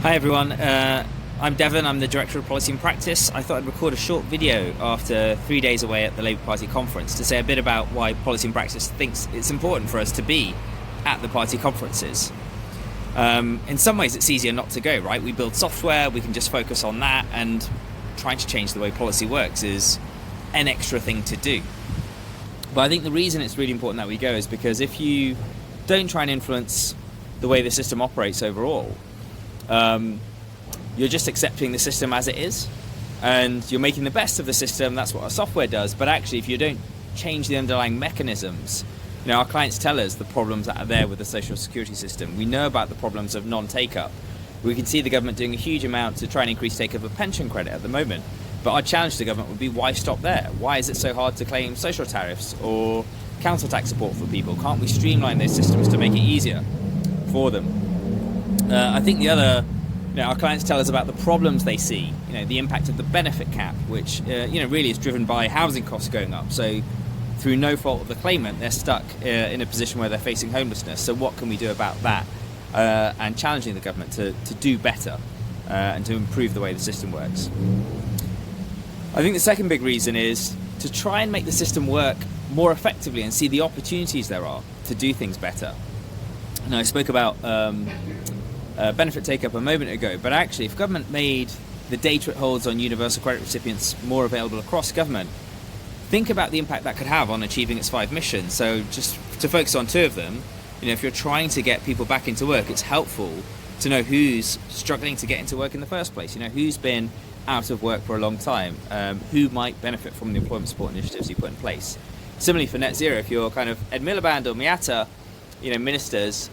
Hi everyone, I'm Deven, I'm the Director of Policy and Practice. I thought I'd record a short video after 3 days away at the Labour Party conference to say a bit about why Policy and Practice thinks it's important for us to be at the party conferences. In some ways it's easier not to go, right? We build software, we can just focus on that, and trying to change the way policy works is an extra thing to do. But I think the reason it's really important that we go is because if you don't try and influence the way the system operates overall, you're just accepting the system as it is, and you're making the best of the system. That's what our software does. But actually, if you don't change the underlying mechanisms, our clients tell us the problems that are there with the social security system. We know about the problems of non-take-up. We can see the government doing a huge amount to try and increase take-up of pension credit at the moment. But our challenge to the government would be, why stop there? Why is it so hard to claim social tariffs or council tax support for people? Can't we streamline those systems to make it easier for them? I think the other, our clients tell us about the problems they see, the impact of the benefit cap, which, really is driven by housing costs going up. So through no fault of the claimant, they're stuck in a position where they're facing homelessness. So what can we do about that? And challenging the government to do better and to improve the way the system works. I think the second big reason is to try and make the system work more effectively and see the opportunities there are to do things better. And I spoke about benefit take-up a moment ago, but actually if government made the data it holds on universal credit recipients more available across government, think about the impact that could have on achieving its 5 missions. So just to focus on 2 of them, if you're trying to get people back into work, it's helpful to know who's struggling to get into work in the first place, who's been out of work for a long time, who might benefit from the employment support initiatives you put in place. Similarly for net zero, if you're kind of Ed Miliband or Miata, ministers,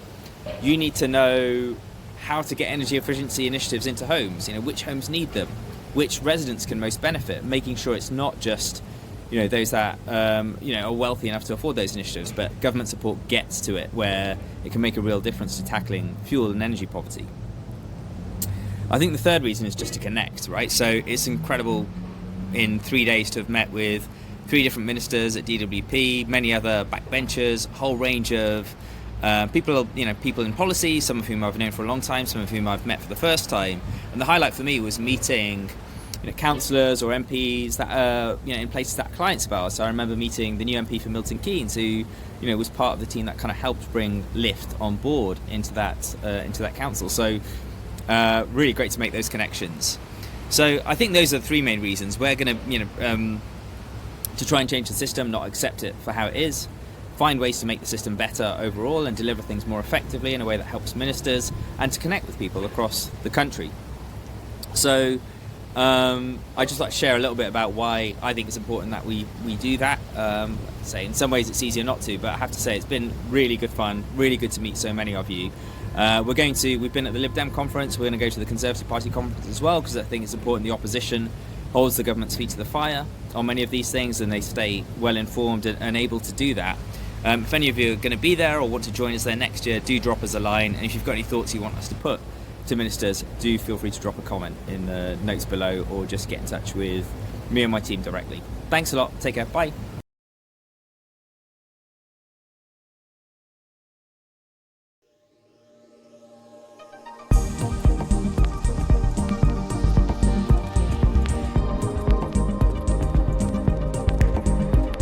you need to know how to get energy efficiency initiatives into homes, which homes need them, which residents can most benefit, making sure it's not just, those that, are wealthy enough to afford those initiatives, but government support gets to it where it can make a real difference to tackling fuel and energy poverty. I think the third reason is just to connect, right? So it's incredible in 3 days to have met with 3 different ministers at DWP, many other backbenchers, a whole range of people in policy, some of whom I've known for a long time, some of whom I've met for the first time. And the highlight for me was meeting councillors or MPs that are in places that are clients of ours. So I remember meeting the new MP for Milton Keynes, who was part of the team that kind of helped bring Lyft on board into that council. So really great to make those connections. So I think those are the 3 main reasons. We're going to try and change the system, not accept it for how it is, find ways to make the system better overall and deliver things more effectively in a way that helps ministers, and to connect with people across the country. So I'd just like to share a little bit about why I think it's important that we do that. Say in some ways it's easier not to, but I have to say it's been really good fun, really good to meet so many of you. We've been at the Lib Dem conference, we're going to go to the Conservative Party conference as well, because I think it's important the opposition holds the government's feet to the fire on many of these things, and they stay well informed and able to do that. If any of you are going to be there or want to join us there next year, do drop us a line, and if you've got any thoughts you want us to put to ministers, do feel free to drop a comment in the notes below, or just get in touch with me and my team directly. Thanks a lot, take care, bye.